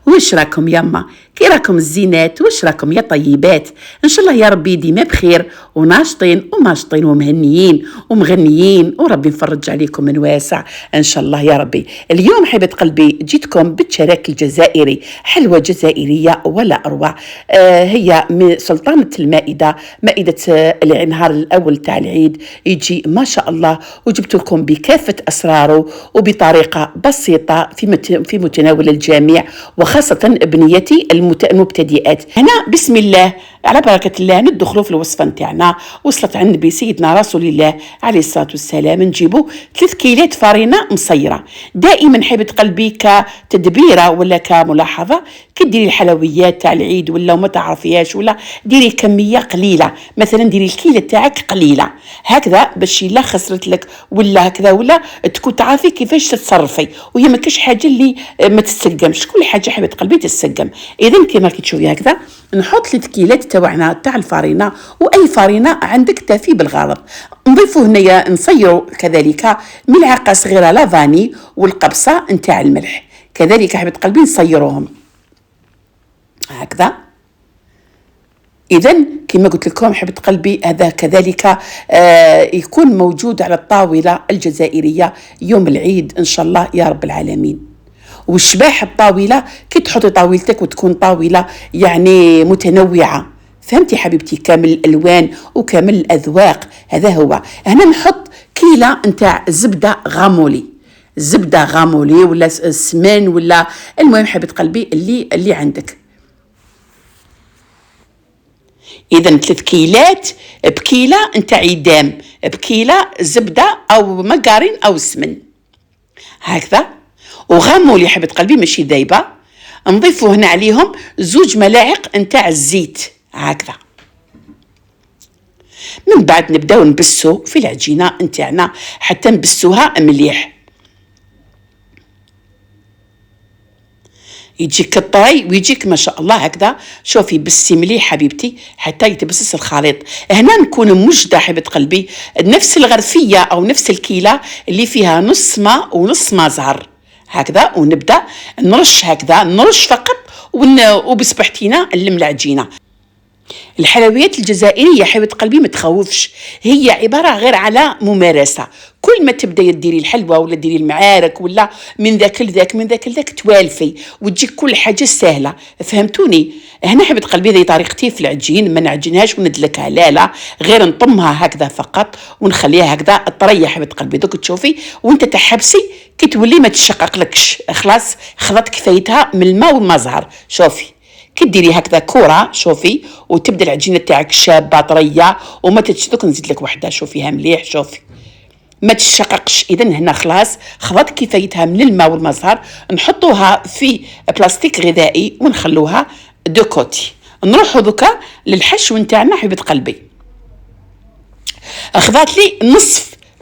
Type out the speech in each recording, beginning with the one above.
وش راكم يما؟ كي راكم الزينات؟ وش راكم يا طيبات؟ ان شاء الله يا ربي ديما بخير وناشطين وماشطين ومهنيين ومغنيين، وربي نفرج عليكم من واسع ان شاء الله يا ربي. اليوم حبيبه قلبي جيتكم بالشراك الجزائري، حلوه جزائريه ولا اروع. هي من سلطنه المائده، مائده النهار الاول تاع العيد يجي ما شاء الله، وجبت لكم بكافه اسراره وبطريقه بسيطه في متناول الجميع، وخاصه ابنيتي المبتدئات. هنا بسم الله على بركه الله ندخلوا في الوصفه نتاعنا. وصلت عن النبي سيدنا رسول الله عليه الصلاه والسلام. نجيبوا 3 كيلات فرينه مصيره. دائما حبيبه قلبي كتدبيره ولا كملاحظه، كديري الحلويات تاع العيد ولا وما تعرفيهاش، ولا ديري كميه قليله، مثلا ديري الكيله تاعك قليله هكذا باش لا خسرت لك ولا هكذا، ولا تكون تعرفي كيفاش تتصرفي، وهي ما كاش حاجه اللي ما تتسقمش، كل حاجه حبيبه قلبي تتسقم. اذا كما تشوفي هكذا نحط 3 كيلات تاعنا تاع الفرينه، واي فرينه عندك تفي بالغرض. نضيفوا هنايا نصيروا كذلك ملعقه صغيره لافاني والقبصه نتاع الملح، كذلك حبيبه قلبي نصيروهم هكذا. إذن كما قلت لكم حبيبة قلبي هذا كذلك يكون موجود على الطاولة الجزائرية يوم العيد إن شاء الله يا رب العالمين. والشباح الطاولة كي تحطي طاولتك وتكون طاولة يعني متنوعة، فهمتي حبيبتي؟ كامل الألوان وكامل الأذواق. هذا هو. هنا نحط كيلة نتاع زبدة غامولي، زبدة غامولي ولا سمن ولا المهم حبيبة قلبي اللي عندك. إذا 3 كيلات بكيلة نتاع عيدام، بكيلة زبدة أو مقارين أو سمن هكذا. وغامولي حبة قلبي ماشي دايبة. نضيفوا هنا عليهم 2 ملاعق نتاع الزيت هكذا. من بعد نبداو نبسو في العجينة نتاعنا حتى نبسوها مليح، يجيك الطري ويجيك ما شاء الله هكذا. شوفي بسي مليح حبيبتي حتى يتبسس الخليط. هنا نكون موجده حبيبه قلبي نفس الغرفيه او نفس الكيله اللي فيها نص ماء ونص ماء زهر هكذا، ونبدا نرش هكذا، نرش فقط وبسبحتينا نلم العجينه. الحلويات الجزائريه حبيبه قلبي ما تخوفش، هي عباره غير على ممارسه. كل ما تبداي ديري الحلوى ولا ديري المعارك ولا من ذاك لذاك من ذاك لذاك توالفي وتجيك كل حاجه سهله، فهمتوني؟ هنا حبيبه قلبي هذه طريقتي في العجين، ما نعجنهاش وندلكها، لا غير نطمها هكذا فقط ونخليها هكذا طريه حبيبه قلبي. دوك تشوفي وانت تحبسي كي تولي ما تشقق لكش، خلاص خذت كفايتها من الماء والمزهر. شوفي كي ديري هكذا كره شوفي، وتبدا العجينه تاعك شابه طريه وما تتشدك. نزيد لك وحده شوفيها مليح، شوفي ما تشققش. اذا هنا خلاص خذت كفايتها من الماء والمزهر. نحطوها في بلاستيك غذائي ونخلوها دو كوتي. نروحوا دوكا للحشو نتاعنا حبيبه قلبي. اخذت لي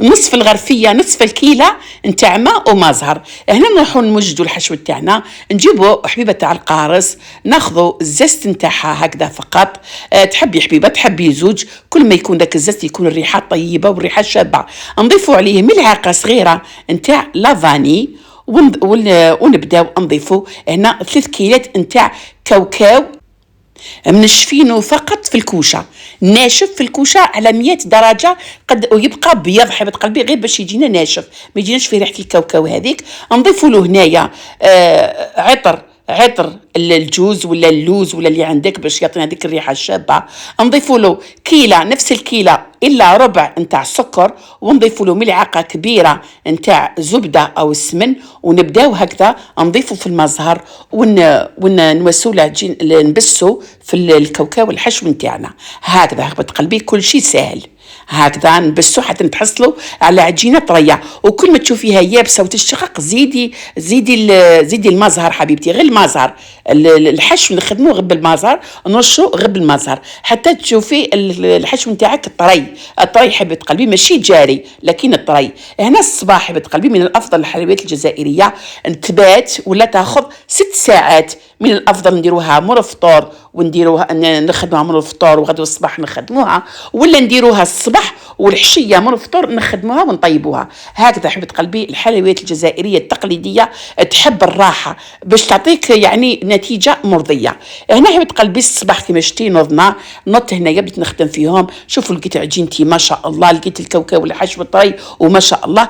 نصف الغرفيه، نصف الكيله نتاع ماء ومزهر. هنا نروحوا نوجدوا الحشو تاعنا. نجيبوا حبيبه تاع القارص، ناخذوا الزست نتاعها هكذا فقط. تحبي حبيبه تحبي زوج، كل ما يكون ذاك الزست يكون الريحه طيبه والريحه شابه. نضيفوا عليه ملعقه صغيره نتاع لافاني، ونبداو نضيفوا هنا 3 كيلات نتاع كاوكاو منشفينه فقط في الكوشه، ناشف في الكوشه على 100 درجه قد يبقى بيض حبيبه قلبي، غير باش يجينا ناشف ما يجيناش في ريحه الكاوكاو هذيك. نضيفوا له هنايا عطر الجوز ولا اللوز ولا اللي عندك باش يعطينا هذيك الريحه الشابه. نضيفوا له كيله، نفس الكيله الا ربع نتاع السكر، ونضيفوا له ملعقه كبيره نتاع زبده او السمن، ونبداو هكذا نضيفوا في المزهر ونوسوا العجين نبسوا في الكاوكاو الحشو نتاعنا هكذا حبيبه قلبي. كل شيء سهل هكذا نبسوا حتى نتحصلوا على عجينه طريه. وكل ما تشوفيها يابسه وتشقق زيدي المزهر حبيبتي، غير المزهر الحشو نخدموه غير بالمزهر، نرشوا غير بالمزهر حتى تشوفي الحشو نتاعك الطري حبيبه قلبي، ماشي جاري لكن الطري. هنا الصباح حبيبه قلبي من الافضل الحلويات الجزائريه تبات ولا تاخذ 6 ساعات، من الافضل نديروها مور الفطور ونديروها نخدموها من الفطور وغدوه الصباح نخدموها، ولا نديروها الصباح والعشيه من الفطور نخدموها ونطيبوها. هكذا حبيبه قلبي الحلويات الجزائريه التقليديه تحب الراحه باش تعطيك يعني نتيجه مرضيه. هنا حبيبه قلبي الصباح كما شتي نوضنا نط هنايا بديت نخدم فيهم. شوفوا لقيت عجينتي ما شاء الله، لقيت الكاوكاو والحشو الطري وما شاء الله.